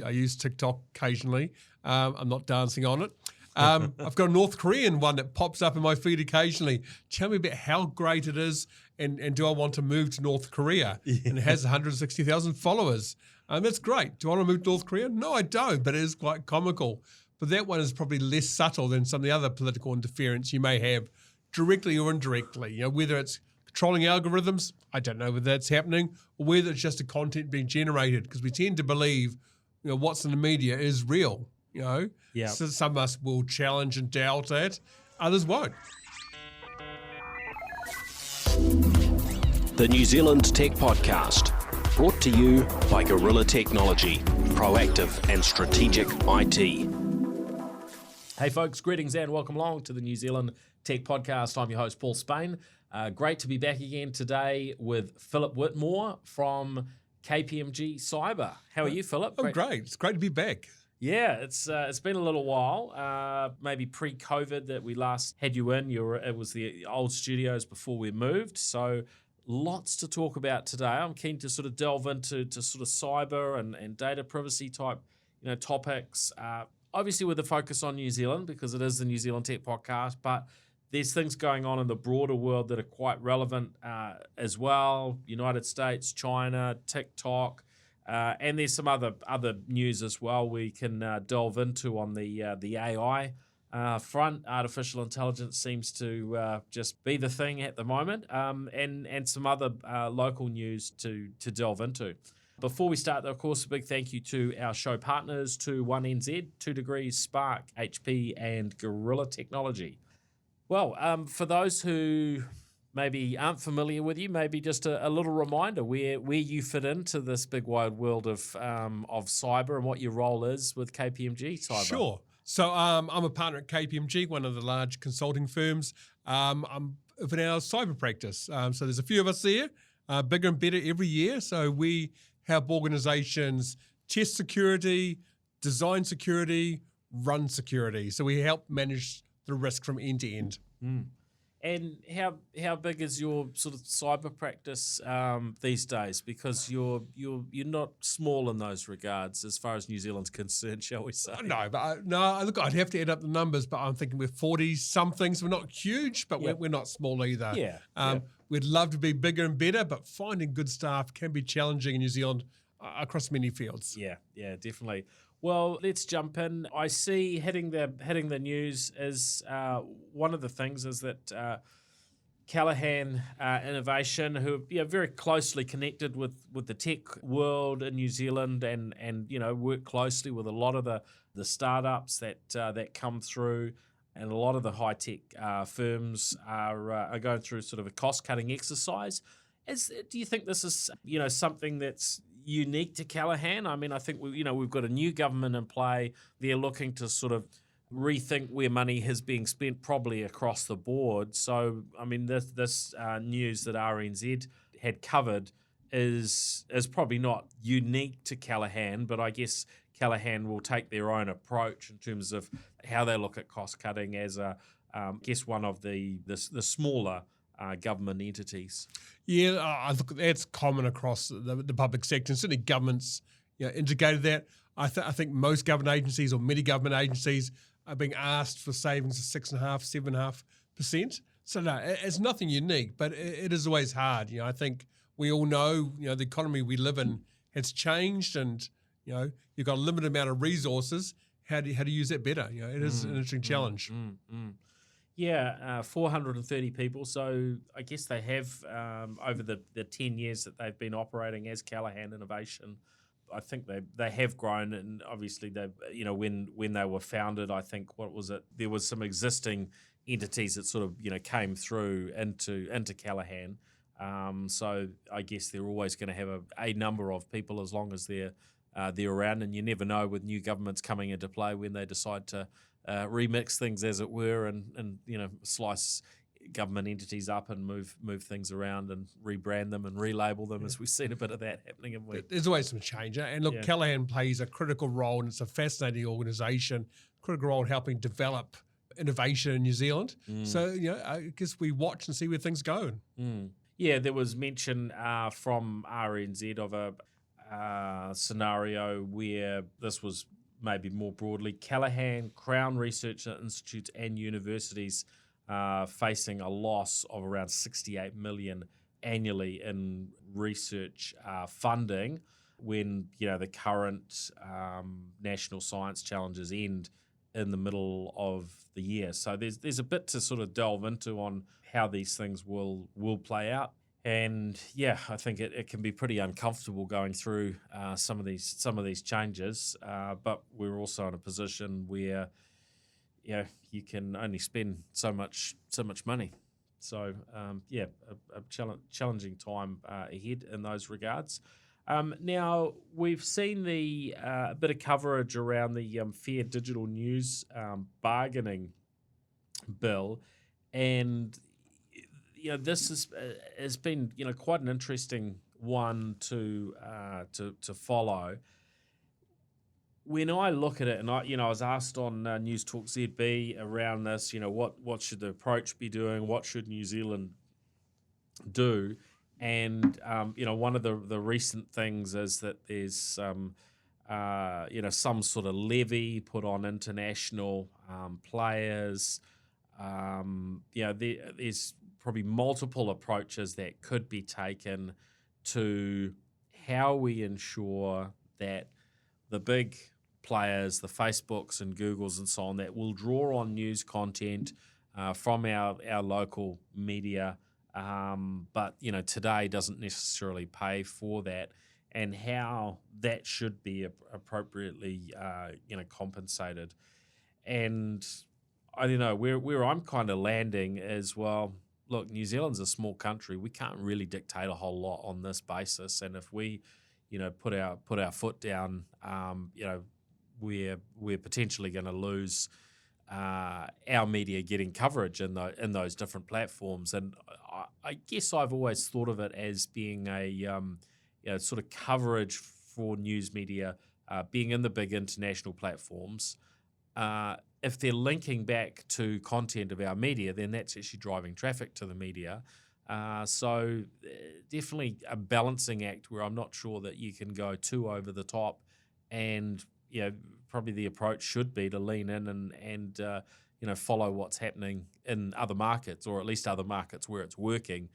I use TikTok occasionally. I'm not dancing on it. I've got a North Korean one that pops up in my feed occasionally. Tell me about how great it is, and do I want to move to North Korea? Yeah. And it has 160,000 followers. That's great. Do I want to move to North Korea? No, I don't, but it is quite comical. But that one is probably less subtle than some of the other political interference you may have directly or indirectly. Whether it's controlling algorithms, I don't know whether that's happening, or whether it's just the content being generated, because we tend to believe, what's in the media is real. So some of us will challenge and doubt it, others won't. The New Zealand Tech Podcast, brought to you by Gorilla Technology, proactive and strategic IT. Hey folks, greetings and welcome along to the New Zealand Tech Podcast. I'm your host, Paul Spain. Great to be back again today with Philip Whitmore from KPMG Cyber. How are you, Philip? Oh, great. It's great to be back. Yeah, it's been a little while, maybe pre-COVID that we last had you in. It was the old studios before we moved, so lots to talk about today. I'm keen to sort of delve into sort of cyber and data privacy type topics, obviously with a focus on New Zealand because it is the New Zealand Tech Podcast, but there's things going on in the broader world that are quite relevant as well. United States, China, TikTok, and there's some other news as well we can delve into on the AI front. Artificial intelligence seems to just be the thing at the moment, and some other local news to delve into. Before we start, though, of course, a big thank you to our show partners, to 1NZ, 2 Degrees, Spark, HP, and Gorilla Technology. Well, for those who maybe aren't familiar with you, maybe just a little reminder where you fit into this big wide world of cyber and what your role is with KPMG Cyber. Sure. So I'm a partner at KPMG, one of the large consulting firms. I'm in our cyber practice. So there's a few of us there, bigger and better every year. So we help organizations test security, design security, run security. So we help manage the risk from end to end. Mm. And how big is your sort of cyber practice these days? Because you're not small in those regards as far as New Zealand's concerned, shall we say? No, look, I'd have to add up the numbers, but I'm thinking we're 40-something, so we're not huge, but we're not small either. Yeah. We'd love to be bigger and better, but finding good staff can be challenging in New Zealand across many fields. Yeah, definitely. Well, let's jump in. I see hitting the news is one of the things is that Callaghan Innovation, who are very closely connected with the tech world in New Zealand, and work closely with a lot of the startups that come through, and a lot of the high tech firms are going through sort of a cost cutting exercise. Do you think this is something that's unique to Callaghan? I mean, I think we've got a new government in play. They're looking to sort of rethink where money is being spent, probably across the board. So, I mean, this news that RNZ had covered is probably not unique to Callaghan, but I guess Callaghan will take their own approach in terms of how they look at cost cutting as one of the smaller government entities. Yeah, I think that's common across the public sector, and certainly governments indicated that. I think most government agencies or many government agencies are being asked for savings of 6.5%, 7.5%. So no, it's nothing unique, but it is always hard. I think we all know, the economy we live in has changed, and you've got a limited amount of resources. How do you use that better? It is an interesting challenge. Yeah, 430 people. So I guess they have, over the 10 years that they've been operating as Callaghan Innovation, I think they have grown. And obviously, when they were founded, I think, what was it? There was some existing entities that sort of, came through into Callaghan. So I guess they're always going to have a number of people as long as they're around. And you never know with new governments coming into play when they decide to remix things, as it were, and slice government entities up and move things around and rebrand them and relabel them, as we've seen a bit of that happening. There's always some change. And look, Callaghan plays a critical role, and it's a fascinating organisation, critical role in helping develop innovation in New Zealand. So, I guess we watch and see where things go. Yeah, there was mention from RNZ of scenario where this was maybe more broadly Callaghan, Crown Research Institutes and universities facing a loss of around 68 million annually in research funding when the current national science challenges end in the middle of the year. So there's a bit to sort of delve into on how these things will play out. And yeah, I think it can be pretty uncomfortable going through some of these changes. But we're also in a position where you can only spend so much money. So a challenging time ahead in those regards. Now we've seen the bit of coverage around the Fair Digital News bargaining bill, and this has been quite an interesting one to follow. When I look at it, and I was asked on News Talk ZB around this, what should the approach be doing? What should New Zealand do? And one of the recent things is that there's some sort of levy put on international players. There's probably multiple approaches that could be taken to how we ensure that the big players, the Facebooks and Googles and so on, that will draw on news content from our local media, but today doesn't necessarily pay for that, and how that should be appropriately compensated. And I don't know where I'm kind of landing is, well, look, New Zealand's a small country. We can't really dictate a whole lot on this basis, and if we put our foot down, we're potentially going to lose our media getting coverage in those different platforms. And I guess I've always thought of it as being a sort of coverage for news media being in the big international platforms. If they're linking back to content of our media, then that's actually driving traffic to the media. So definitely a balancing act where I'm not sure that you can go too over the top, and probably the approach should be to lean in and follow what's happening in other markets, or at least other markets where it's working,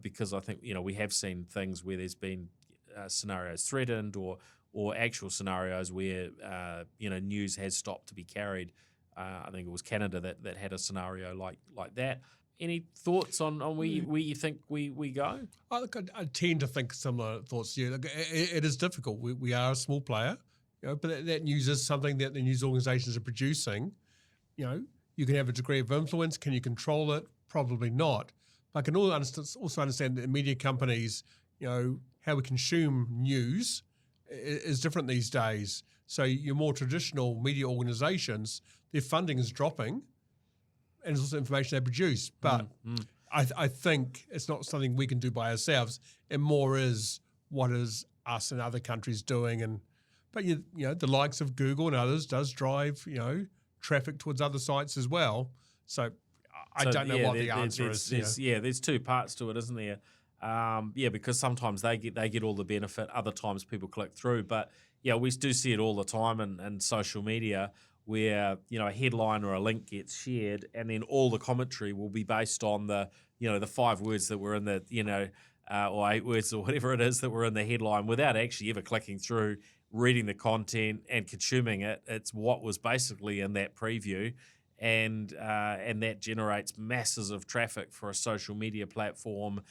because I think we have seen things where there's been scenarios threatened or actual scenarios where news has stopped to be carried. I think it was Canada that had a scenario like that. Any thoughts on where you think we go? I tend to think similar thoughts to you. Look, it is difficult. We are a small player, but that news is something that the news organisations are producing. You can have a degree of influence. Can you control it? Probably not. But I can also understand that the media companies, how we consume news is different these days. So your more traditional media organisations, their funding is dropping, and it's also information they produce. But I think it's not something we can do by ourselves. It more is what is us and other countries doing. But the likes of Google and others does drive traffic towards other sites as well. So I don't know what the answer is. There's two parts to it, isn't there? Because sometimes they get all the benefit, other times people click through. But we do see it all the time in social media, where a headline or a link gets shared, and then all the commentary will be based on the 5 words that were in the or 8 words or whatever it is that were in the headline, without actually ever clicking through, reading the content and consuming it. It's what was basically in that preview, and that generates masses of traffic for a social media platform.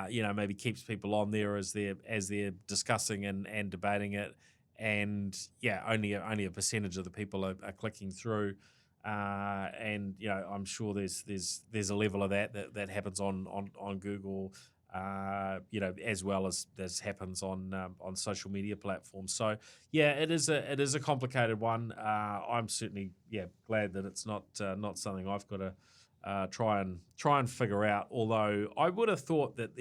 Maybe keeps people on there as they're discussing and debating it. And only a percentage of the people are clicking through, and I'm sure there's a level of that happens on Google, as well as happens on social media platforms. So it is a complicated one. I'm certainly glad that it's not something I've got to try and figure out. Although I would have thought that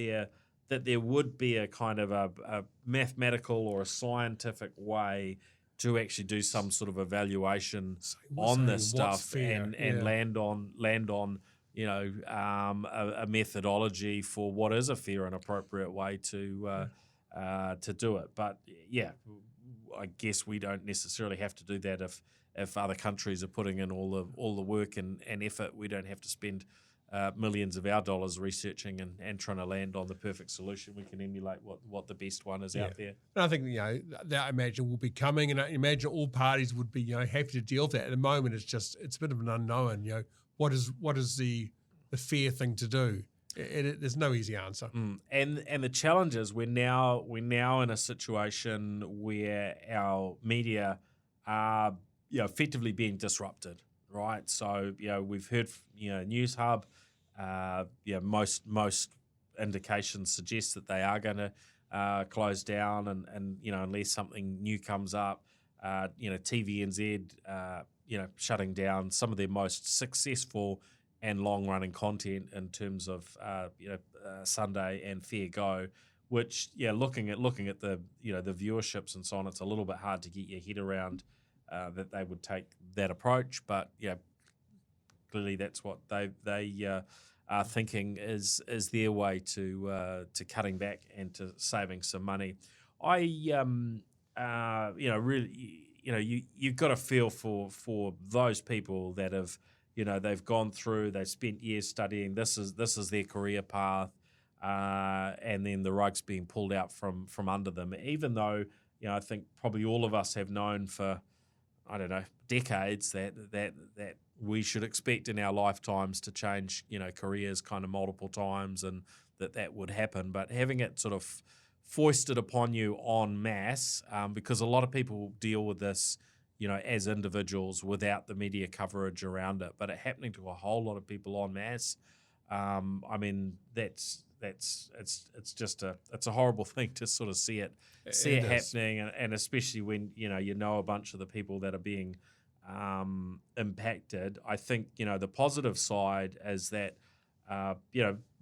there would be a kind of a mathematical or a scientific way to actually do some sort of evaluation on this stuff and land on a methodology for what is a fair and appropriate way to to do it. But yeah, I guess we don't necessarily have to do that if other countries are putting in all the work and effort. We don't have to spend millions of our dollars researching and trying to land on the perfect solution. We can emulate what the best one is out there. And I think, that I imagine will be coming, and I imagine all parties would be, happy to deal with that. At the moment, it's a bit of an unknown. What is the fair thing to do? There's no easy answer. And the challenge is we're now in a situation where our media are effectively being disrupted, right? So we've heard News Hub, most indications suggest that they are going to close down, and unless something new comes up, TVNZ shutting down some of their most successful and long-running content in terms of Sunday and Fair Go, which looking at the the viewerships and so on, it's a little bit hard to get your head around that they would take that approach. But clearly that's what they are thinking is their way to cutting back and to saving some money. Really, you've got to feel for those people that have. They've gone through, they've spent years studying, this is their career path, and then the rug's being pulled out from under them. Even though, I think probably all of us have known for, I don't know, decades that we should expect in our lifetimes to change, careers kind of multiple times, and that would happen. But having it sort of foisted upon you en masse, because a lot of people deal with this, as individuals without the media coverage around it, but it happening to a whole lot of people en masse. I mean, it's just a horrible thing to sort of see it happening, and especially when a bunch of the people that are being impacted. I think the positive side is that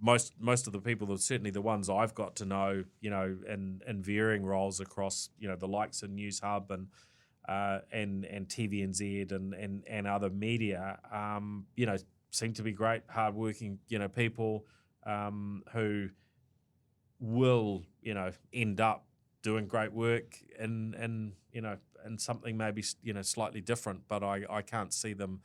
most of the people, certainly the ones I've got to know, in varying roles across the likes of News Hub and TVNZ and other media, seem to be great, hardworking, people who will, end up doing great work in something maybe, slightly different. But I can't see them,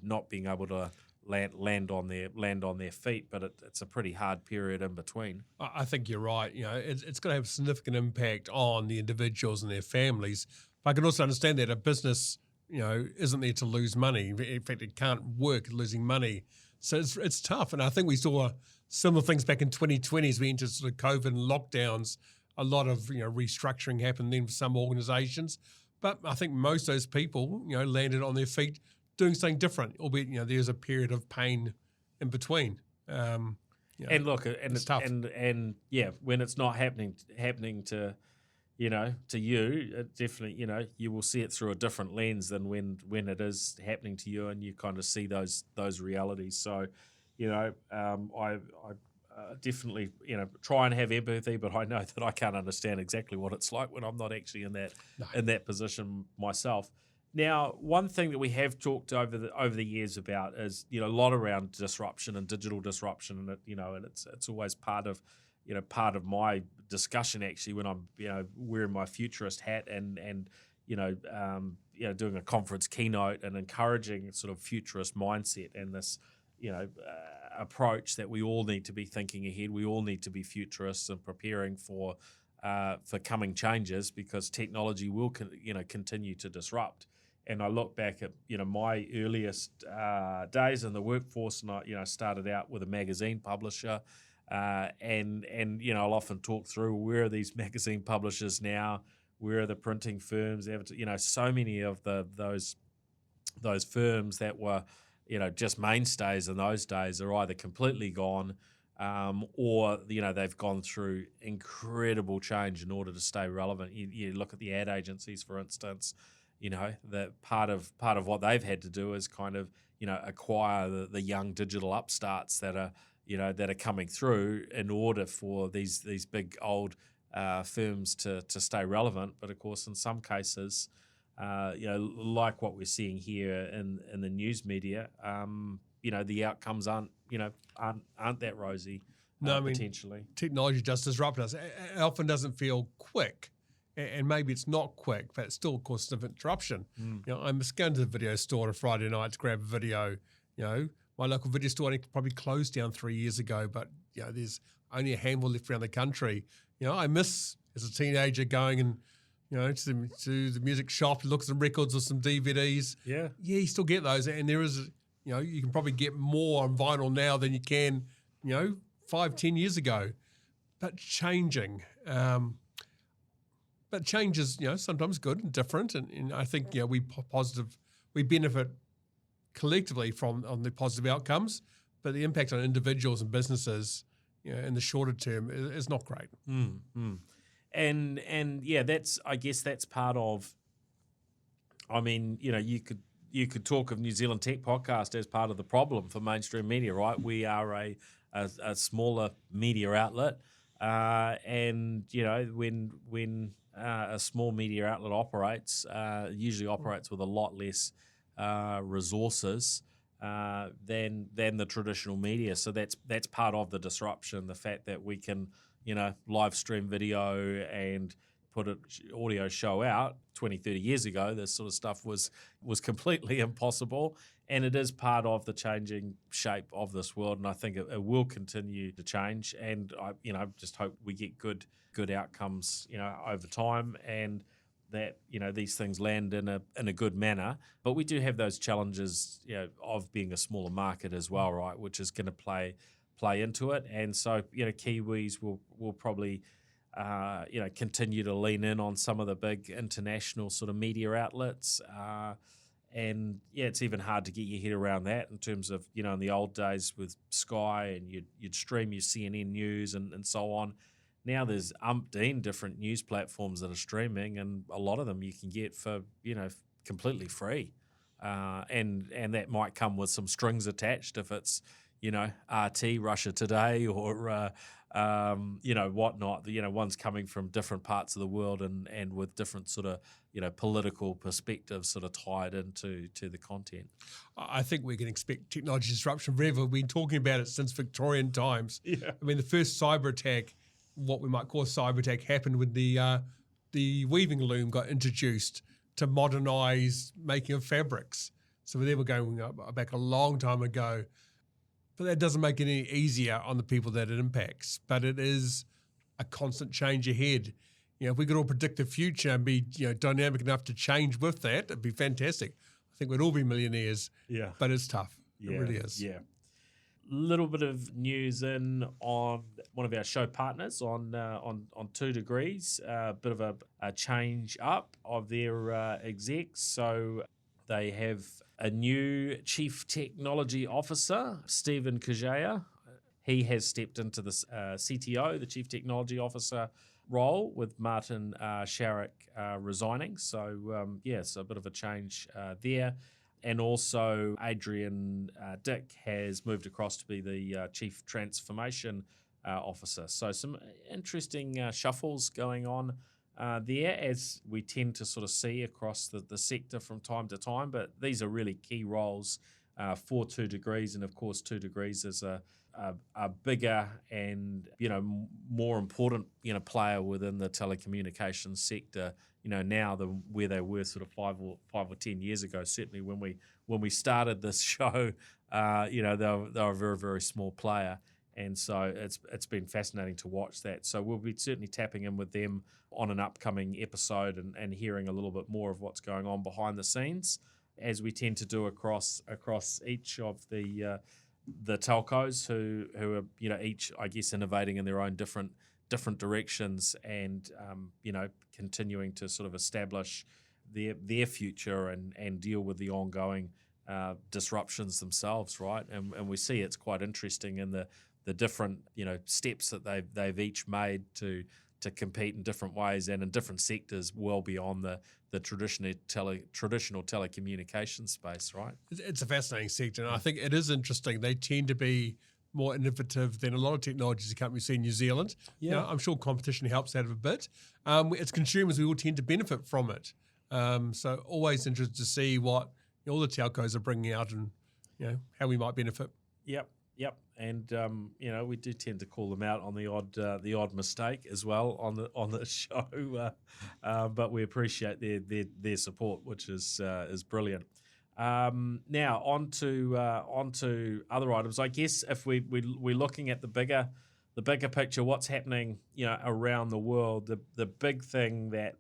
not being able to land on their feet. But it's a pretty hard period in between. I think you're right. It's going to have a significant impact on the individuals and their families. But I can also understand that a business, isn't there to lose money. In fact, it can't work losing money. So it's tough. And I think we saw similar things back in 2020 as we entered sort of COVID and lockdowns. A lot of restructuring happened then for some organisations. But I think most of those people, landed on their feet doing something different, albeit, there's a period of pain in between. And look, and it's tough. And when it's not happening to to you, it definitely, you will see it through a different lens than when it is happening to you, and you kind of see those realities. So, I definitely, try and have empathy, but I know that I can't understand exactly what it's like when I'm not actually in that position myself. Now, one thing that we have talked over the years about is, a lot around disruption and digital disruption, and and it's always part of my discussion actually when I'm wearing my futurist hat and doing a conference keynote and encouraging sort of futurist mindset and this approach that we all need to be thinking ahead. We all need to be futurists and preparing for coming changes, because technology will continue to disrupt. And I look back at my earliest days in the workforce, and I started out with a magazine publisher. And I'll often talk through, where are these magazine publishers now? Where are the printing firms? So many of those firms that were just mainstays in those days are either completely gone, or they've gone through incredible change in order to stay relevant. You look at the ad agencies, for instance. That part of what they've had to do is kind of acquire the young digital upstarts that are that are coming through in order for these big old firms to stay relevant. But of course, in some cases, like what we're seeing here in the news media, the outcomes aren't that rosy. No, I mean, potentially. technology does disrupt us. It often doesn't feel quick, and maybe it's not quick, but it's still causes an interruption. You know, I must go into the video store on a Friday night to grab a video. You know, my local video store probably closed down 3 years ago, but you know, there's only a handful left around the country. You know, I miss as a teenager going and to the music shop to look at some records or some DVDs. Yeah. You still get those, and there is, you know, you can probably get more on vinyl now than you can, 5-10 years ago. But changing, but change is, sometimes good and different, and I think we benefit collectively on the positive outcomes, but the impact on individuals and businesses, in the shorter term is not great. And yeah, I guess that's part of. I mean, you could talk of New Zealand Tech Podcast as part of the problem for mainstream media, right? We are a smaller media outlet, and when a small media outlet operates, usually operates with a lot less resources than the traditional media. So that's part of the disruption. The fact that we can live stream video and put an audio show out 20, 30 years ago, this sort of stuff was completely impossible. And it is part of the changing shape of this world. And I think it will continue to change. And I just hope we get good outcomes, over time, and that, these things land in a good manner. But we do have those challenges, of being a smaller market as well, right? Which is going to play into it. And so, Kiwis will probably continue to lean in on some of the big international sort of media outlets. And yeah, it's even hard to get your head around that in terms of, in the old days with Sky and you'd stream your CNN news and so on. Now there's umpteen different news platforms that are streaming, and a lot of them you can get for, completely free. And that might come with some strings attached if it's, RT, Russia Today, or whatnot. One's coming from different parts of the world and with different sort of political perspectives sort of tied into the content. I think we can expect technology disruption forever. We've been talking about it since Victorian times. Yeah. I mean, the first cyber attack, what we might call a cyber attack, happened when the weaving loom got introduced to modernise making of fabrics. So they were going back a long time ago. But that doesn't make it any easier on the people that it impacts. But it is a constant change ahead. If we could all predict the future and be dynamic enough to change with that, it'd be fantastic. I think we'd all be millionaires. Yeah. But it's tough. Yeah. It really is. Yeah. Little bit of news in on one of our show partners on 2 Degrees. A bit of a change up of their execs. So they have a new Chief Technology Officer, Stephen Kajaya. He has stepped into the CTO, the Chief Technology Officer role, with Martin Sharrock resigning. So, so a bit of a change there. And also Adrian Dick has moved across to be the Chief Transformation Officer. So some interesting shuffles going on there, as we tend to sort of see across the sector from time to time. But these are really key roles for 2 Degrees. And of course, 2 Degrees is a bigger and, more important, player within the telecommunications sector, now than where they were sort of 5 or 10 years ago. Certainly when we started this show, they were a very, very small player. And so it's been fascinating to watch that. So we'll be certainly tapping in with them on an upcoming episode and hearing a little bit more of what's going on behind the scenes, as we tend to do across each of the telcos who are each, I guess, innovating in their own different directions and continuing to sort of establish their future and deal with the ongoing disruptions themselves, right? And we see it's quite interesting in the different steps that they've each made to compete in different ways and in different sectors, well beyond the traditional telecommunications space, right? It's a fascinating sector, and I think it is interesting. They tend to be more innovative than a lot of technologies the companies see in New Zealand. Yeah. I'm sure competition helps out a bit. As consumers, we all tend to benefit from it. So always interested to see what all the telcos are bringing out and how we might benefit. Yep. And we do tend to call them out on the odd mistake as well on the show, but we appreciate their support, which is brilliant. Now on to other items. I guess if we're looking at the bigger picture, what's happening around the world, the big thing that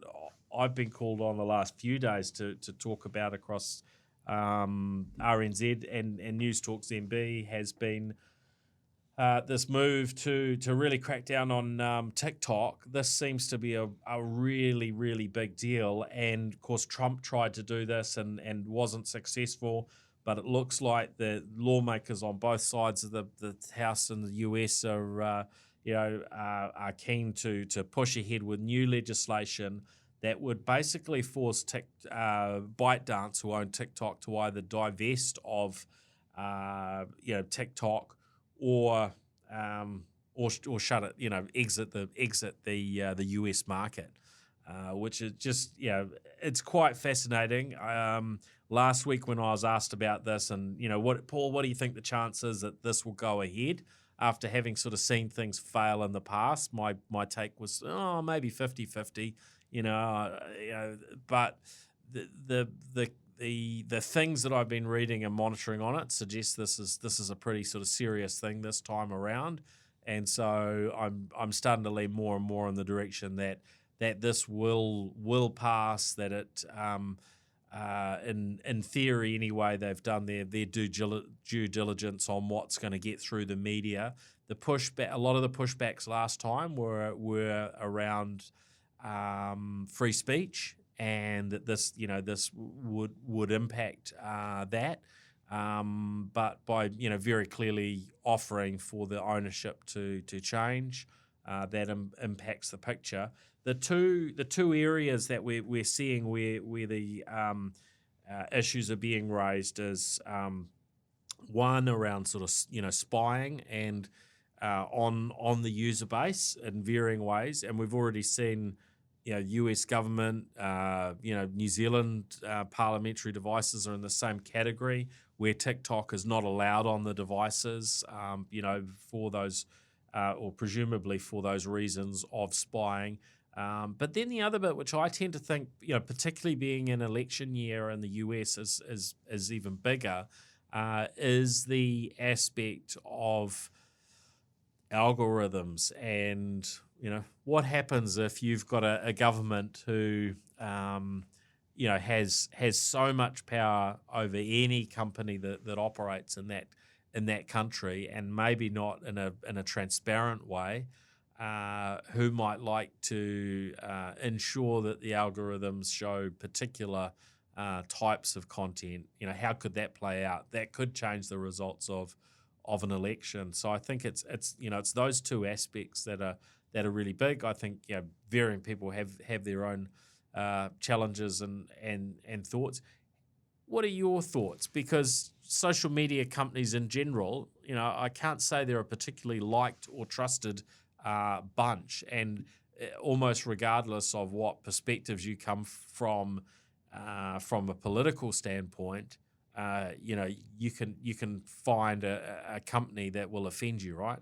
I've been called on the last few days to talk about across RNZ and News Talks MB has been this move to really crack down on TikTok. This seems to be a really, really big deal. And, of course, Trump tried to do this and wasn't successful. But it looks like the lawmakers on both sides of the House in the US are keen to push ahead with new legislation that would basically force ByteDance, who own TikTok, to either divest of TikTok or shut it, exit the US market, which is just it's quite fascinating. Last week when I was asked about this, and Paul, what do you think the chances that this will go ahead after having sort of seen things fail in the past? My take was maybe 50-50. But the things that I've been reading and monitoring on it suggest this is a pretty sort of serious thing this time around, and so I'm starting to lean more and more in the direction that this will pass. That it in theory anyway, they've done their due diligence on what's going to get through the media. The pushback, a lot of the pushbacks last time were around free speech, and that this would impact that, but by very clearly offering for the ownership to change, that impacts the picture. The two areas that we're seeing where the issues are being raised is one around sort of spying and on the user base in varying ways, and we've already seen US government, New Zealand parliamentary devices are in the same category where TikTok is not allowed on the devices, for those or presumably for those reasons of spying. But then the other bit, which I tend to think, particularly being an election year in the US is even bigger, is the aspect of algorithms and what happens if you've got a government who has so much power over any company that operates in that country, and maybe not in a transparent way, who might like to ensure that the algorithms show particular types of content. How could that play out? That could change the results of an election. So I think it's those two aspects that are really big. I think varying people have their own challenges and thoughts. What are your thoughts? Because social media companies in general, I can't say they're a particularly liked or trusted bunch, and almost regardless of what perspectives you come from a political standpoint, you can find a company that will offend you, right?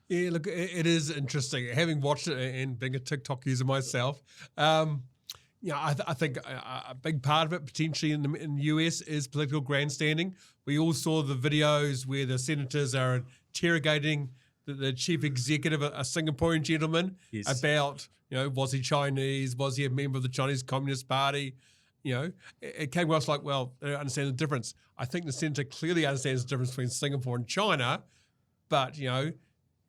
Yeah, look, it is interesting. Having watched it and being a TikTok user myself, I think a big part of it potentially in the US is political grandstanding. We all saw the videos where the senators are interrogating the chief executive, a Singaporean gentleman, yes, about, was he Chinese? Was he a member of the Chinese Communist Party? It came across like, well, they don't understand the difference. I think the senator clearly understands the difference between Singapore and China, but,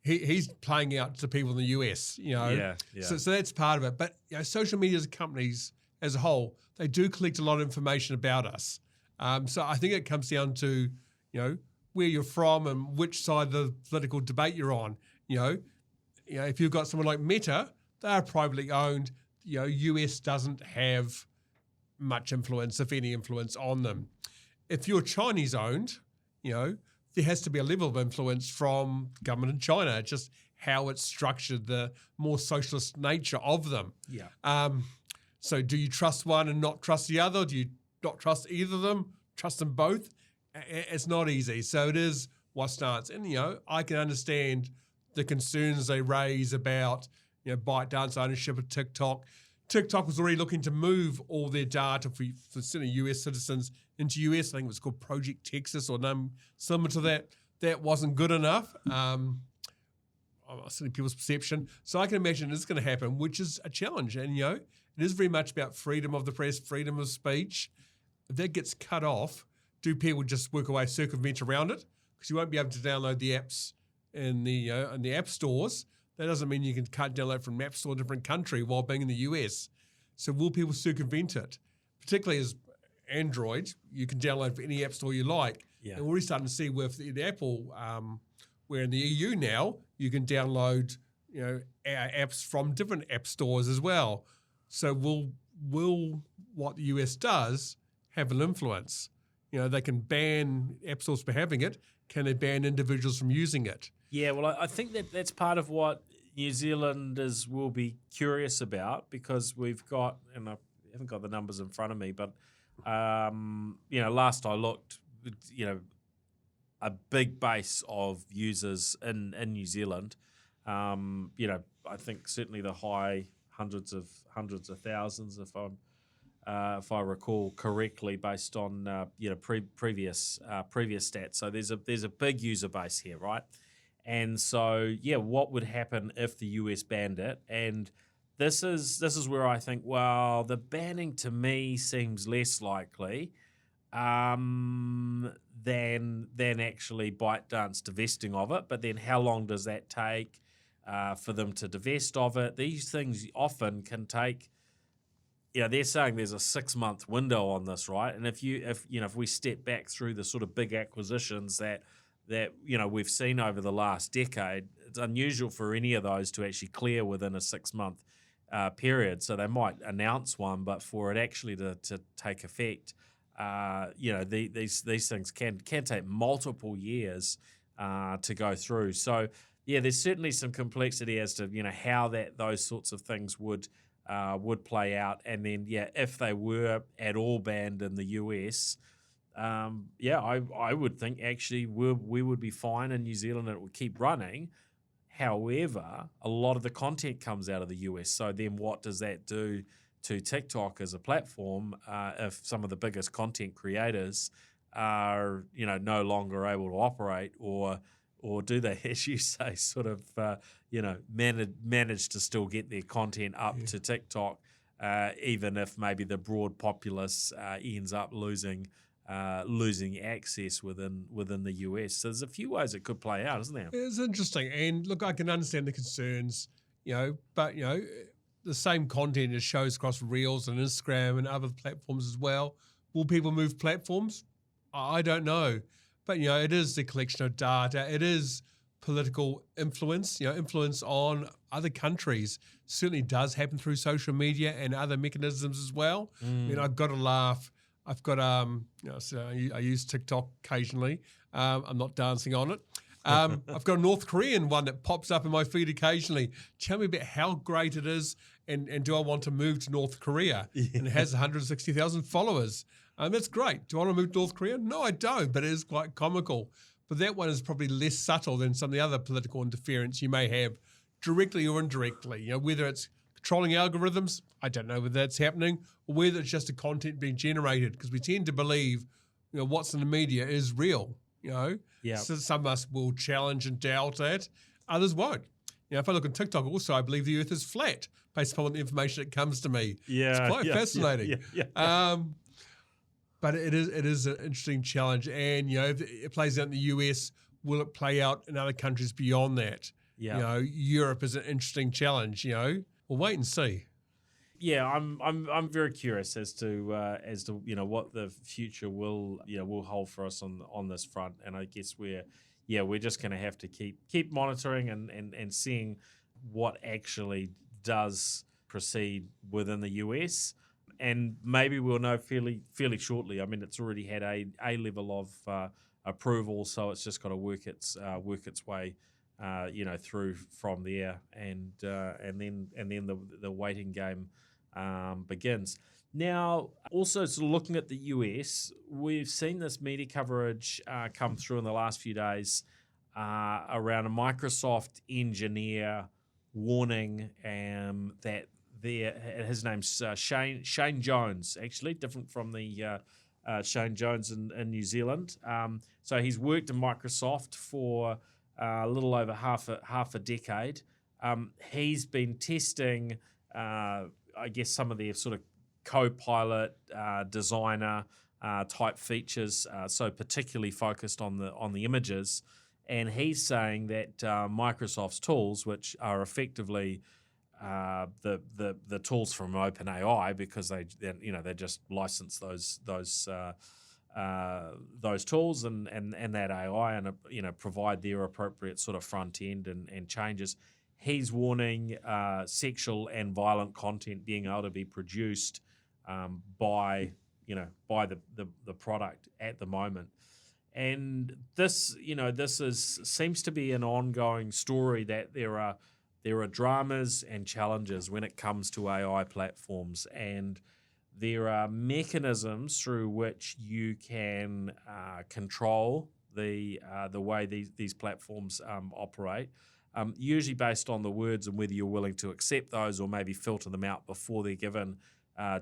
he's playing out to people in the US, Yeah. So that's part of it. But social media companies as a whole, they do collect a lot of information about us. So I think it comes down to, where you're from and which side of the political debate you're on. If you've got someone like Meta, they're privately owned. US doesn't have much influence, if any influence, on them. If you're Chinese owned, there has to be a level of influence from government in China, just how it's structured, the more socialist nature of them. Yeah. So do you trust one and not trust the other? Do you not trust either of them? Trust them both? It's not easy. So it is what stance. And, I can understand the concerns they raise about, ByteDance ownership of TikTok. TikTok was already looking to move all their data for certainly US citizens into US. I think it was called Project Texas or similar to that. That wasn't good enough. Certainly people's perception. So I can imagine it's going to happen, which is a challenge. And, it is very much about freedom of the press, freedom of speech. If that gets cut off, do people just work away, circumvent around it? Because you won't be able to download the apps in the app stores. That doesn't mean you can't download from an app store in a different country while being in the US. So will people circumvent it? Particularly as Android, you can download for any app store you like. Yeah. And we're already starting to see with the Apple, where in the EU now, you can download apps from different app stores as well. So will what the US does have an influence? They can ban app stores for having it. Can they ban individuals from using it? Yeah, well, I think that's part of what New Zealanders will be curious about, because we've got, and I haven't got the numbers in front of me, but, last I looked, a big base of users in New Zealand. I think certainly the high hundreds of thousands, if I recall correctly, based on previous stats. So there's a big user base here, right? And so what would happen if the US banned it? And this is where I think, well, the banning to me seems less likely than actually ByteDance divesting of it. But then how long does that take for them to divest of it? These things often can take. They're saying there's a 6-month window on this, right? And if we step back through the sort of big acquisitions that we've seen over the last decade, it's unusual for any of those to actually clear within a 6-month period. So they might announce one, but for it actually to take effect, these things can take multiple years to go through. So there's certainly some complexity as to how those sorts of things would play out. And then if they were at all banned in the US. I would think actually we would be fine in New Zealand and it would keep running. However, a lot of the content comes out of the US. So then what does that do to TikTok as a platform if some of the biggest content creators are, no longer able to operate, or do they, as you say, sort of, manage to still get their content up to TikTok, even if maybe the broad populace ends up losing access within the US. So there's a few ways it could play out, isn't there? It's interesting. And look, I can understand the concerns, but, the same content is shows across Reels and Instagram and other platforms as well. Will people move platforms? I don't know. But, it is the collection of data. It is political influence, influence on other countries. Certainly does happen through social media and other mechanisms as well. I've got to laugh. I've got, so I use TikTok occasionally. I'm not dancing on it. I've got a North Korean one that pops up in my feed occasionally. Tell me about how great it is, and do I want to move to North Korea? Yeah. And it has 160,000 followers. That's great. Do I want to move to North Korea? No, I don't, but it is quite comical. But that one is probably less subtle than some of the other political interference you may have directly or indirectly. Whether it's controlling algorithms, I don't know whether that's happening, or whether it's just the content being generated, because we tend to believe, what's in the media is real. So some of us will challenge and doubt it. Others won't. If I look at TikTok also, I believe the earth is flat based upon the information that comes to me. It's quite fascinating. But it is an interesting challenge. And, if it plays out in the US, will it play out in other countries beyond that? Europe is an interesting challenge, We'll wait and see. Yeah, I'm very curious as to what the future will hold for us on this front, and I guess we're just going to have to keep monitoring and seeing what actually does proceed within the US, and maybe we'll know fairly shortly. I mean, it's already had a level of approval, so it's just got to work its way through from there, and then the waiting game begins. Now, also sort of looking at the US, we've seen this media coverage come through in the last few days around a Microsoft engineer warning that his name's Shane Jones, actually, different from the Shane Jones in New Zealand. So he's worked in Microsoft for a little over half a decade. He's been testing, I guess, some of their sort of co-pilot designer type features, so particularly focused on the images. And he's saying that Microsoft's tools, which are effectively the tools from OpenAI, because they just license those tools and that AI and provide their appropriate sort of front end and changes. He's warning sexual and violent content being able to be produced by the product at the moment. And this seems to be an ongoing story, that there are dramas and challenges when it comes to AI platforms, and there are mechanisms through which you can control the way these platforms operate, usually based on the words and whether you're willing to accept those or maybe filter them out before they're given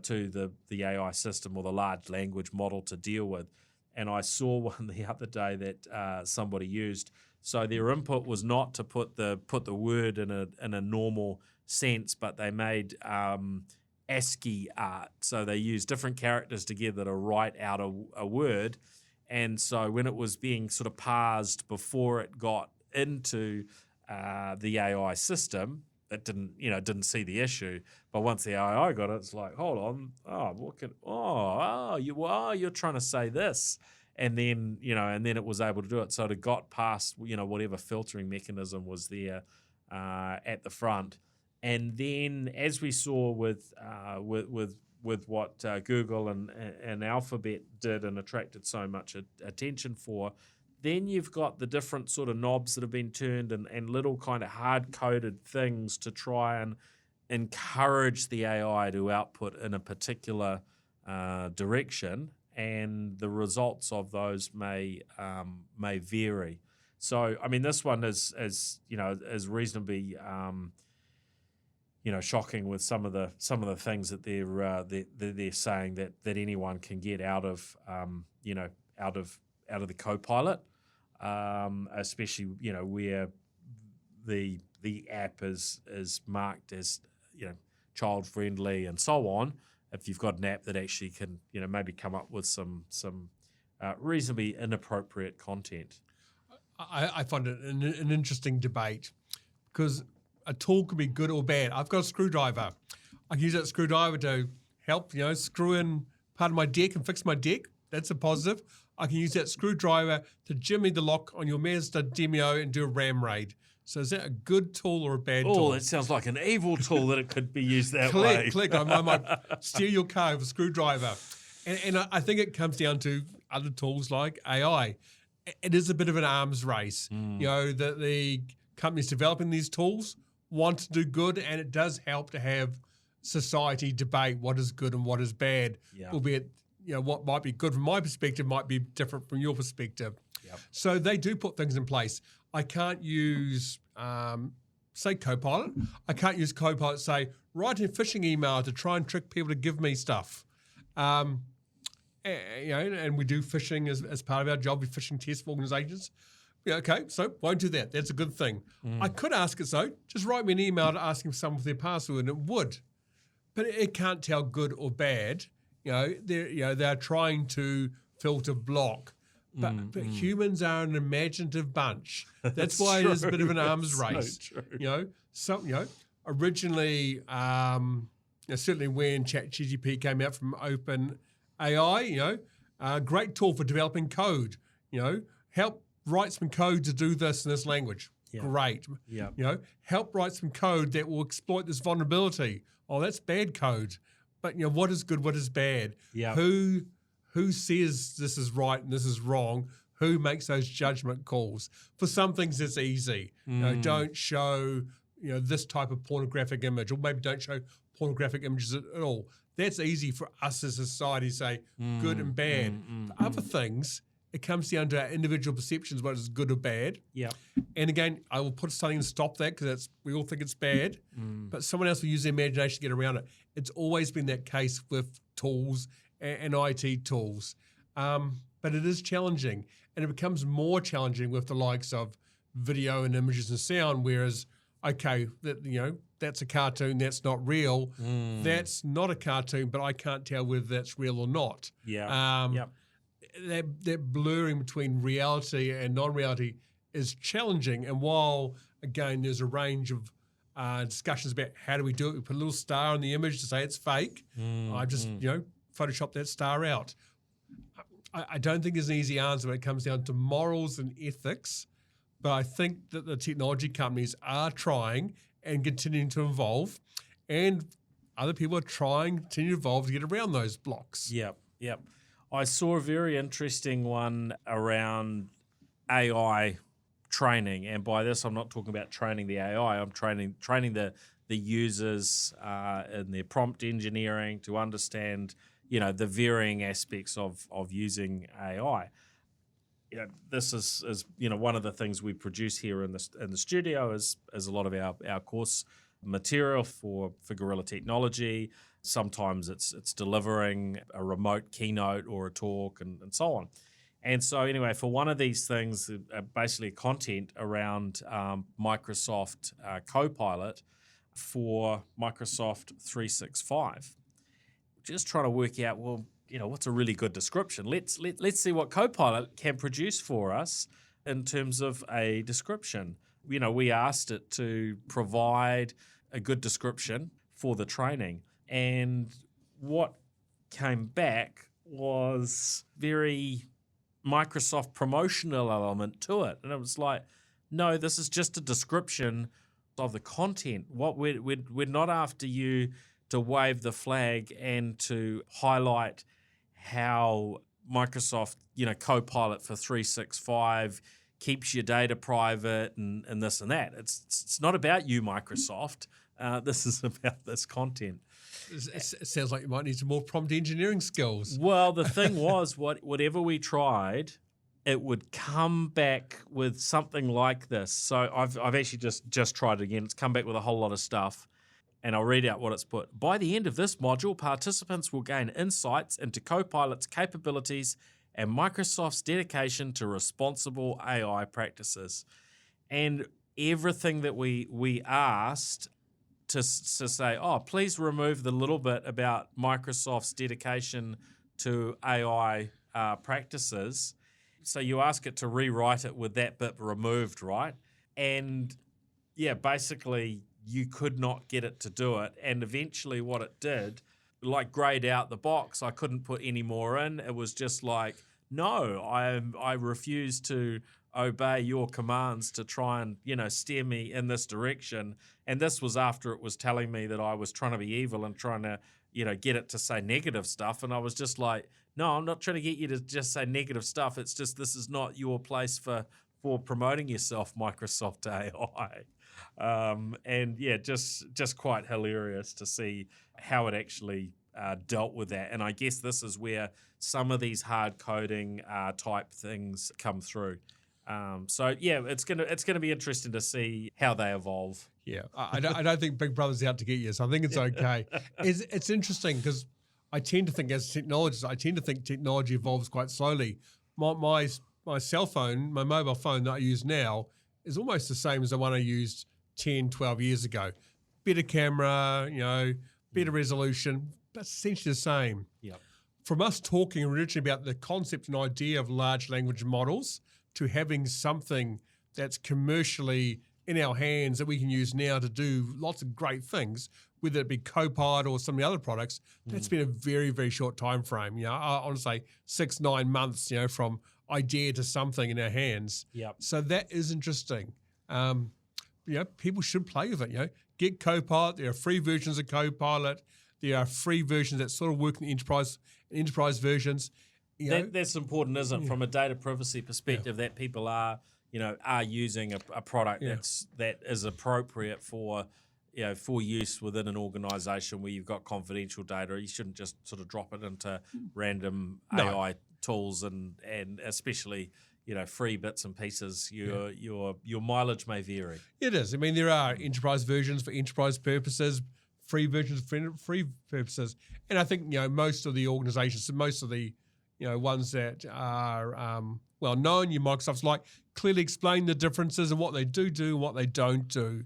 to the AI system or the large language model to deal with. And I saw one the other day that somebody used. So their input was not to put the word in a normal sense, but they made ASCII art. So they used different characters together to write out a word. And so when it was being sort of parsed before it got into the AI system, it didn't see the issue. But once the AI got it, it's like, hold on, you're trying to say this, and then it was able to do it. So it got past whatever filtering mechanism was there at the front, and then as we saw with what Google and Alphabet did and attracted so much attention for. Then you've got the different sort of knobs that have been turned and little kind of hard-coded things to try and encourage the AI to output in a particular direction, and the results of those may vary. So, I mean, this one is reasonably shocking with some of the things that they're saying that anyone can get out of the co-pilot, especially where the app is marked as child friendly and so on. If you've got an app that actually can maybe come up with some reasonably inappropriate content. I find it an interesting debate, because a tool can be good or bad. I've got a screwdriver. I can use that screwdriver to help screw in part of my deck and fix my deck. That's a positive. I can use that screwdriver to jimmy the lock on your Mazda Demio and do a ram raid. So is that a good tool or a bad tool? Oh, that sounds like an evil tool that it could be used that way. Click. I might steal your car with a screwdriver. And I think it comes down to other tools like AI. It is a bit of an arms race. The companies developing these tools want to do good, and it does help to have society debate what is good and what is bad, albeit what might be good from my perspective might be different from your perspective. Yep. So they do put things in place. I can't use, say, Copilot. I can't use Copilot, say, write a phishing email to try and trick people to give me stuff. And we do phishing as part of our job. We phishing test for organizations. Okay, so won't do that. That's a good thing. I could ask it, so just write me an email to asking someone for their password, and it would. But it can't tell good or bad. They're trying to filter block. But humans are an imaginative bunch. That's why it is a bit of an arms race. So true. Originally, certainly when ChatGPT came out from OpenAI, a great tool for developing code. Help write some code to do this in this language. Yeah. Great. Yeah. Help write some code that will exploit this vulnerability. Oh, that's bad code. But what is good? What is bad? Yeah. Who says this is right and this is wrong? Who makes those judgment calls? For some things, it's easy. Don't show this type of pornographic image, or maybe don't show pornographic images at all. That's easy for us as a society to say good and bad. For other things, it comes down to our individual perceptions, what is good or bad. Yeah. And again, I will put something to stop that because we all think it's bad, but someone else will use their imagination to get around it. It's always been that case with tools and IT tools. But it is challenging, and it becomes more challenging with the likes of video and images and sound, whereas, okay, that's a cartoon, that's not real. That's not a cartoon, but I can't tell whether that's real or not. Yeah. That blurring between reality and non-reality is challenging. And while, again, there's a range of discussions about how do we do it, we put a little star on the image to say it's fake. I just, Photoshop that star out. I don't think there's an easy answer when it comes down to morals and ethics, but I think that the technology companies are trying and continuing to evolve, and other people are trying, continue to evolve to get around those blocks. Yep. I saw a very interesting one around AI training, and by this I'm not talking about training the AI. I'm training the users in their prompt engineering to understand, the varying aspects of using AI. This is one of the things we produce here in the studio is a lot of our course material for Gorilla Technology. Sometimes it's delivering a remote keynote or a talk and so on. And so anyway, for one of these things, basically content around Microsoft Copilot for Microsoft 365. Just trying to work out, what's a really good description? Let's see what Copilot can produce for us in terms of a description. We asked it to provide a good description for the training, and what came back was very Microsoft promotional element to it. And it was like, no, this is just a description of the content. What we're not after you to wave the flag and to highlight how Microsoft, Copilot for 365 keeps your data private and this and that. It's not about you, Microsoft. This is about this content. It sounds like you might need some more prompt engineering skills. Well, the thing was, whatever we tried, it would come back with something like this. So I've actually just tried it again. It's come back with a whole lot of stuff. And I'll read out what it's put. By the end of this module, participants will gain insights into Copilot's capabilities and Microsoft's dedication to responsible AI practices. And everything that we asked to say, please remove the little bit about Microsoft's dedication to AI practices. So you ask it to rewrite it with that bit removed, right? And basically you could not get it to do it. And eventually what it did, like grayed out the box, I couldn't put any more in. It was just like, no, I refuse to obey your commands to try and, steer me in this direction. And this was after it was telling me that I was trying to be evil and trying to, get it to say negative stuff. And I was just like, no, I'm not trying to get you to just say negative stuff. It's just, this is not your place for promoting yourself, Microsoft AI. Just quite hilarious to see how it actually dealt with that. And I guess this is where some of these hard coding type things come through. It's gonna be interesting to see how they evolve. Yeah, I don't think Big Brother's out to get you, so I think it's okay. It's interesting because I tend to think as technologists, technology evolves quite slowly. My cell phone, my mobile phone that I use now is almost the same as the one I used 10, 12 years ago. Better camera, better resolution, but essentially the same. Yep. From us talking originally about the concept and idea of large language models to having something that's commercially in our hands that we can use now to do lots of great things, whether it be Copilot or some of the other products, that's been a very, very short time frame. I want to say 6-9 months, from idea to something in our hands. Yep. So that is interesting. People should play with it. Get Copilot. There are free versions of Copilot. There are free versions that sort of work in the enterprise versions. That's important, isn't it, from a data privacy perspective, that people are using a product that is appropriate for, for use within an organisation where you've got confidential data. You shouldn't just sort of drop it into random AI tools and especially free bits and pieces. Your mileage may vary. It is. I mean, there are enterprise versions for enterprise purposes, free versions for free purposes, and I think most of the organisations, most of the ones that are well known, your Microsofts clearly explain the differences and what they do and what they don't do.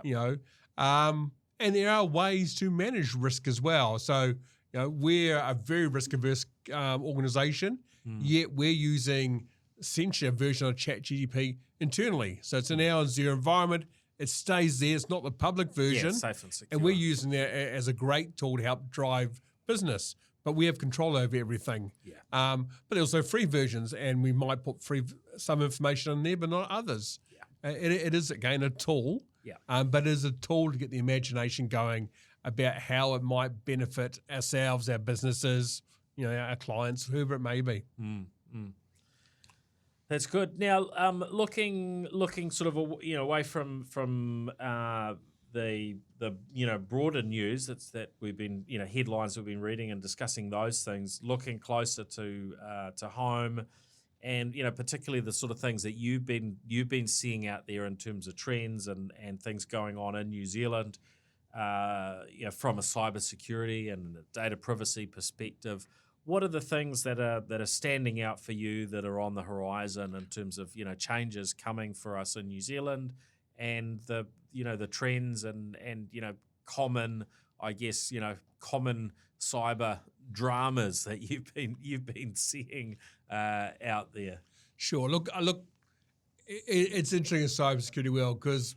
Yep. And there are ways to manage risk as well. So we're a very risk averse organisation, yet we're using essentially a version of ChatGPT internally. So it's in our Zero environment. It stays there. It's not the public version. Yeah, safe and secure. And we're using that as a great tool to help drive business. But we have control over everything. Yeah. But also free versions, and we might put some information in there, but not others. Yeah. It is, again, a tool. Yeah. But it is a tool to get the imagination going about how it might benefit ourselves, our businesses, our clients, whoever it may be. That's good. Now, looking sort of away from the broader news that we've been headlines we've been reading and discussing those things, looking closer to home, and particularly the sort of things that you've been seeing out there in terms of trends and things going on in New Zealand, from a cybersecurity and a data privacy perspective. What are the things that are standing out for you that are on the horizon in terms of changes coming for us in New Zealand, and the trends and common, I guess, common cyber dramas that you've been seeing out there? Sure. Look, it's interesting in cybersecurity world because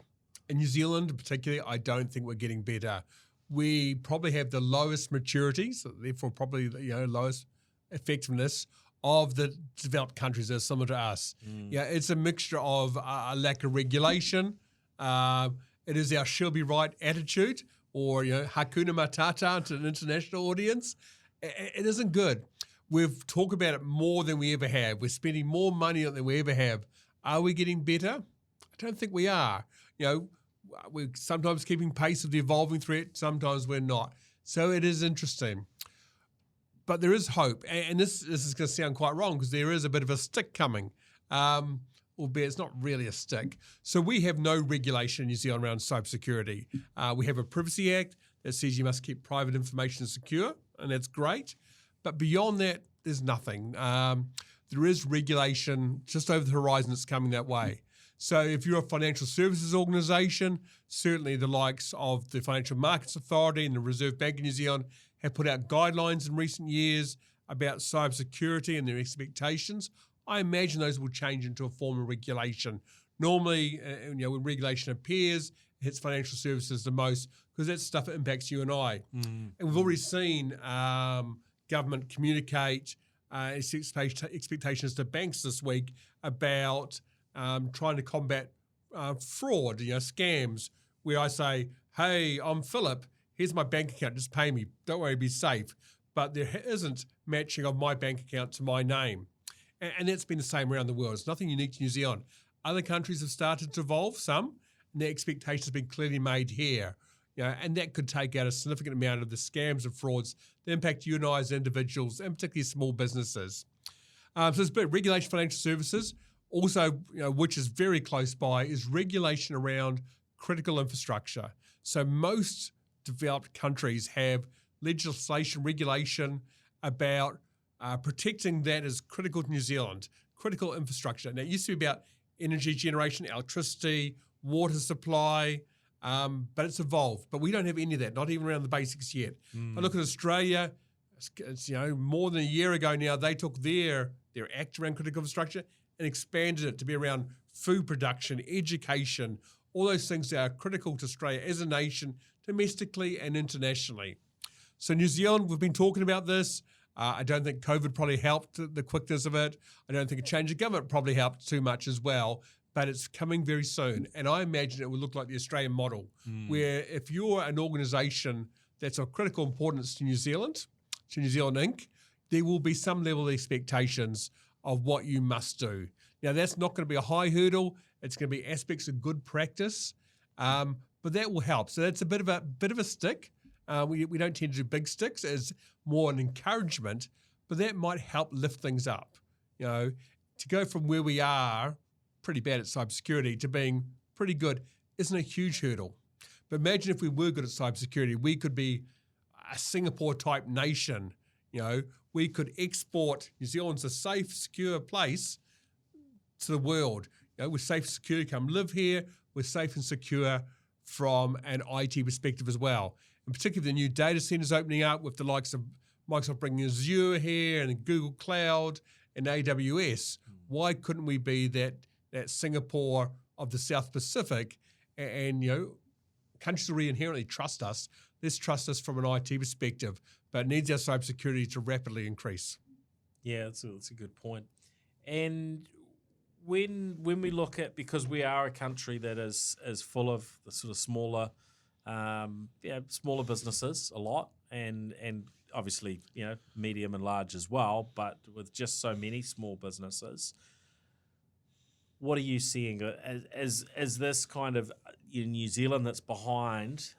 in New Zealand, particularly, I don't think we're getting better. We probably have the lowest maturity, so therefore probably lowest effectiveness of the developed countries that are similar to us. Yeah, it's a mixture of a lack of regulation. It is our "she'll be right" attitude, or Hakuna Matata to an international audience. It isn't good. We've talked about it more than we ever have. We're spending more money on it than we ever have. Are we getting better? I don't think we are. We're sometimes keeping pace with the evolving threat, sometimes we're not. So it is interesting. But there is hope. And this is going to sound quite wrong because there is a bit of a stick coming, albeit it's not really a stick. So we have no regulation in New Zealand around cybersecurity. We have a Privacy Act that says you must keep private information secure, and that's great. But beyond that, there's nothing. There is regulation just over the horizon that's coming that way. So if you're a financial services organisation, certainly the likes of the Financial Markets Authority and the Reserve Bank of New Zealand have put out guidelines in recent years about cybersecurity and their expectations. I imagine those will change into a form of regulation. Normally, when regulation appears, it hits financial services the most because that's stuff that impacts you and I. And we've already seen government communicate expectations to banks this week about trying to combat fraud, scams, where I say, hey, I'm Philip, here's my bank account, just pay me, don't worry, be safe. But there isn't matching of my bank account to my name. And that's been the same around the world. It's nothing unique to New Zealand. Other countries have started to evolve, some, and their expectations have been clearly made here. And that could take out a significant amount of the scams and frauds that impact you and I as individuals, and particularly small businesses. So there's a bit of regulation financial services. Also, which is very close by, is regulation around critical infrastructure. So most developed countries have legislation, regulation about protecting that as critical to New Zealand, critical infrastructure. Now, it used to be about energy generation, electricity, water supply, but it's evolved. But we don't have any of that, not even around the basics yet. I look at Australia, it's more than a year ago now, they took their act around critical infrastructure and expanded it to be around food production, education, all those things that are critical to Australia as a nation, domestically and internationally. So New Zealand, we've been talking about this. I don't think COVID probably helped the quickness of it. I don't think a change of government probably helped too much as well, but it's coming very soon. And I imagine it will look like the Australian model, where if you're an organisation that's of critical importance to New Zealand Inc., there will be some level of expectations of what you must do. Now, that's not going to be a high hurdle. It's going to be aspects of good practice, but but that will help. So that's a bit of a stick. We don't tend to do big sticks as more an encouragement, but that might help lift things up. To go from where we are, pretty bad at cybersecurity, to being pretty good isn't a huge hurdle. But imagine if we were good at cybersecurity, we could be a Singapore-type nation. We could export New Zealand's a safe, secure place to the world. We're safe and secure. Come live here. We're safe and secure from an IT perspective as well. And particularly the new data centers opening up with the likes of Microsoft bringing Azure here and Google Cloud and AWS. Why couldn't we be that Singapore of the South Pacific? And countries already inherently trust us. Let's trust us from an IT perspective, but it needs our cybersecurity to rapidly increase. Yeah, that's a good point. And when we look at, because we are a country that is full of the sort of smaller businesses a lot, and obviously medium and large as well, but with just so many small businesses, what are you seeing as this kind of in New Zealand that's behind?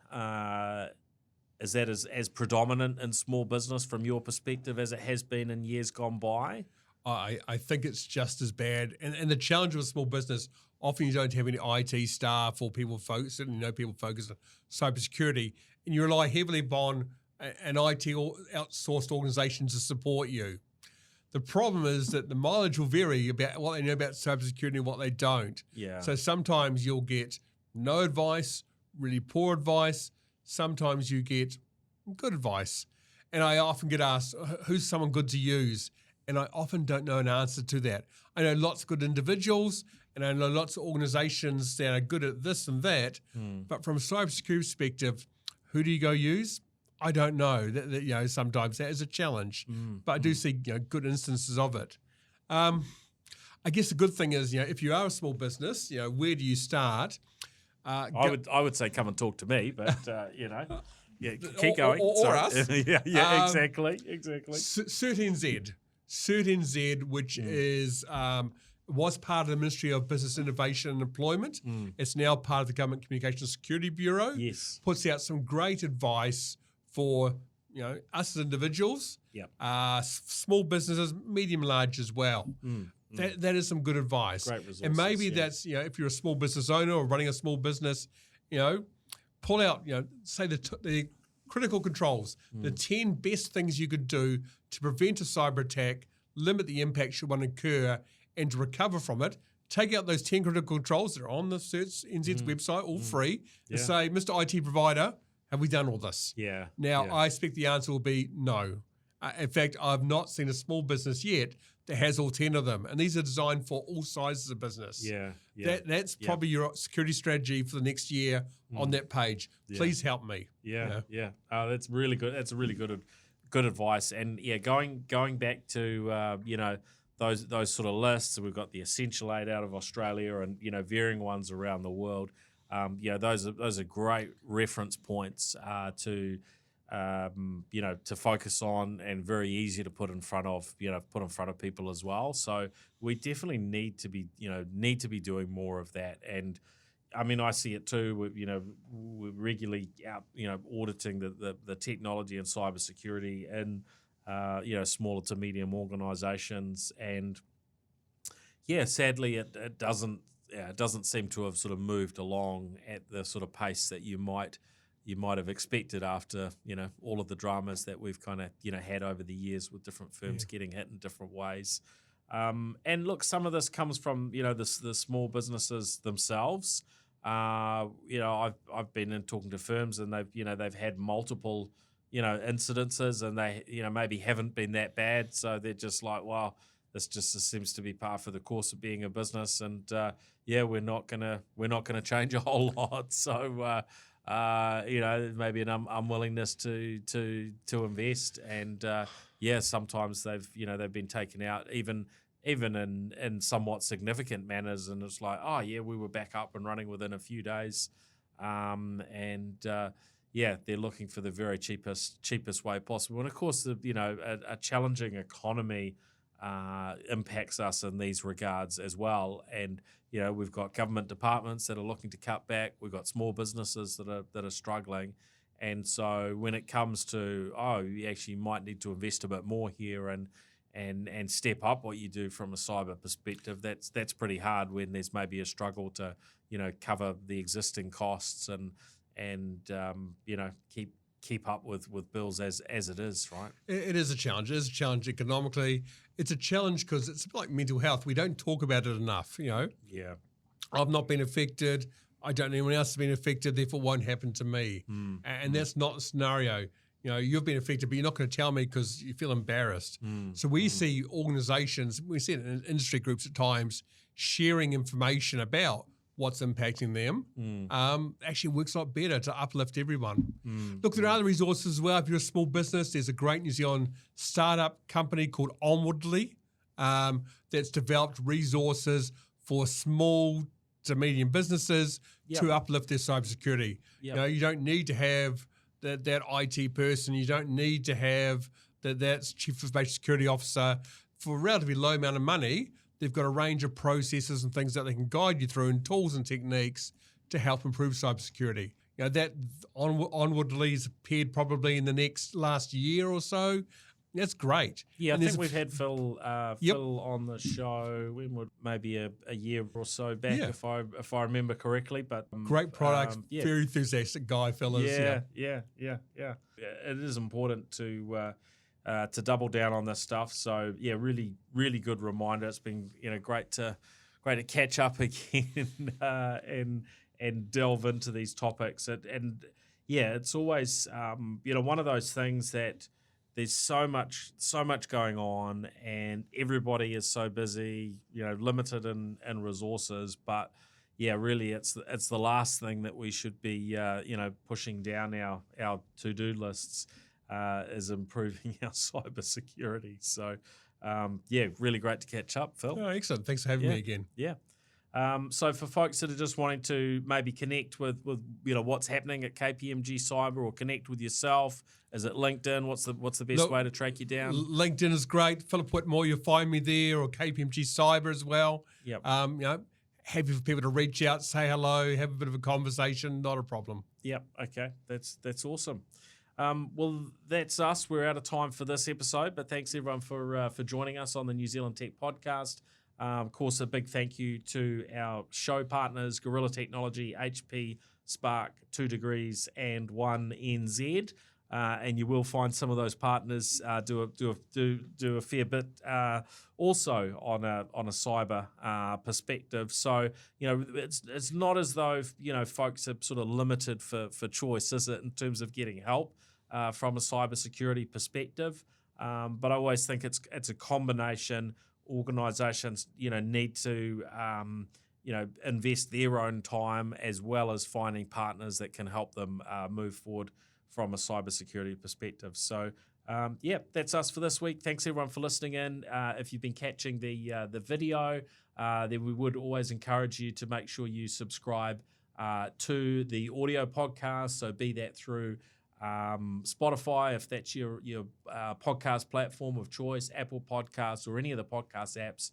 Is that as predominant in small business from your perspective as it has been in years gone by? I think it's just as bad. And the challenge with small business, often you don't have any IT staff or people focused on cybersecurity, and you rely heavily upon an IT outsourced organization to support you. The problem is that the mileage will vary about what they know about cybersecurity and what they don't. Yeah. So sometimes you'll get no advice, really poor advice. Sometimes you get good advice. And I often get asked, who's someone good to use? And I often don't know an answer to that. I know lots of good individuals, and I know lots of organizations that are good at this and that. But from a cybersecurity perspective, who do you go use? I don't know. That sometimes that is a challenge. But I do see good instances of it. I guess the good thing is, if you are a small business, where do you start? I would say come and talk to me, but yeah, keep going. Or us. yeah, exactly. CertNZ, which was part of the Ministry of Business Innovation and Employment. It's now part of the Government Communications Security Bureau. Yes. Puts out some great advice for us as individuals, small businesses, medium, large as well. That is some good advice. Great resources, and maybe that's if you're a small business owner or running a small business, pull out say the critical controls, the 10 best things you could do to prevent a cyber attack, limit the impact should one occur, and to recover from it. Take out those 10 critical controls that are on the CertNZ's website, all free, and say, Mr. IT provider, have we done all this? Yeah. Now, I expect the answer will be no. In fact, I've not seen a small business yet that has all 10 of them. And these are designed for all sizes of business. Yeah. That's probably your security strategy for the next year on that page. Please help me. Yeah. Oh, that's really good. That's a really good advice. And going back to those sort of lists. We've got the Essential 8 out of Australia, and varying ones around the world. Those are great reference points to focus on, and very easy to put in front of people as well. So we definitely need to be doing more of that. And I mean, I see it too. We're regularly out auditing the technology and cybersecurity in smaller to medium organisations, and sadly it doesn't seem to have sort of moved along at the sort of pace that you might have expected after all of the dramas that we've kind of had over the years with different firms getting hit in different ways. And look, some of this comes from the small businesses themselves. I've been in talking to firms, and they've had multiple incidences, and they maybe haven't been that bad, so they're just like, well, this just seems to be par for the course of being a business, and we're not gonna change a whole lot. So maybe an unwillingness to invest, and sometimes they've been taken out even in somewhat significant manners, and it's like, we were back up and running within a few days, they're looking for the very cheapest way possible. And of course, a challenging economy impacts us in these regards as well. And we've got government departments that are looking to cut back. We've got small businesses that are struggling. And so when it comes to, you actually might need to invest a bit more here and step up what you do from a cyber perspective, that's pretty hard when there's maybe a struggle to, cover the existing costs and keep up with bills as it is, right? It is a challenge. It is a challenge economically. It's a challenge because it's like mental health. We don't talk about it enough, Yeah. I've not been affected. I don't know anyone else has been affected, therefore it won't happen to me. And that's not the scenario. You've been affected, but you're not going to tell me because you feel embarrassed. So we see organizations, we see it in industry groups at times, sharing information about what's impacting them, actually works a lot better to uplift everyone. Look, there are other resources as well. If you're a small business, there's a great New Zealand startup company called Onwardly that's developed resources for small to medium businesses to uplift their cybersecurity. You don't need to have that IT person. You don't need to have that chief information security officer. For a relatively low amount of money, they've got a range of processes and things that they can guide you through and tools and techniques to help improve cybersecurity. That Onwardly has appeared probably in the last year or so. That's great. Yeah, and I think we've had Phil on the show maybe a year or so back, if I remember correctly. But great product, very enthusiastic guy, Phil is. Yeah. It is important to double down on this stuff. So really, really good reminder. It's been great to catch up again and delve into these topics. And it's always one of those things that there's so much going on, and everybody is so busy, limited in resources. But really, it's the last thing that we should be pushing down our to-do lists is improving our cybersecurity. So really great to catch up, Phil. Oh, excellent. Thanks for having me again. Yeah. So for folks that are just wanting to maybe connect with what's happening at KPMG Cyber, or connect with yourself, is it LinkedIn? What's the best way to track you down? LinkedIn is great. Philip Whitmore, you'll find me there, or KPMG Cyber as well. Yep. Happy for people to reach out, say hello, have a bit of a conversation. Not a problem. Yep. Okay. That's awesome. Well, that's us. We're out of time for this episode, but thanks everyone for joining us on the New Zealand Tech Podcast. Of course, a big thank you to our show partners, Gorilla Technology, HP, Spark, 2 Degrees, and 1NZ. And you will find some of those partners do a fair bit also on a cyber perspective. So it's not as though folks are sort of limited for choice, is it, in terms of getting help from a cybersecurity perspective? But I always think it's a combination. Organisations, need to, invest their own time, as well as finding partners that can help them move forward from a cybersecurity perspective. So, that's us for this week. Thanks everyone for listening in. If you've been catching the video, then we would always encourage you to make sure you subscribe to the audio podcast. So be that through Spotify, if that's your podcast platform of choice, Apple Podcasts, or any of the podcast apps,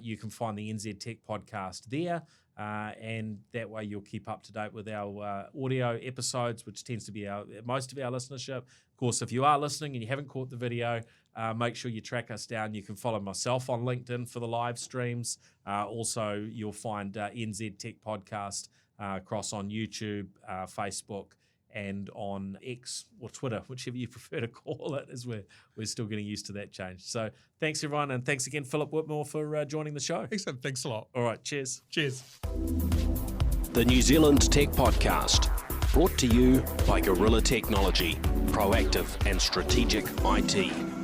you can find the NZ Tech Podcast there, and that way you'll keep up to date with our audio episodes, which tends to be most of our listenership. Of course, if you are listening and you haven't caught the video, make sure you track us down. You can follow myself on LinkedIn for the live streams. Also, you'll find NZ Tech Podcast across on YouTube, Facebook, and on X or Twitter, whichever you prefer to call it, as we're still getting used to that change. So thanks, everyone, and thanks again, Philip Whitmore, for joining the show. Excellent. Thanks a lot. All right, cheers. Cheers. The New Zealand Tech Podcast, brought to you by Gorilla Technology, proactive and strategic IT.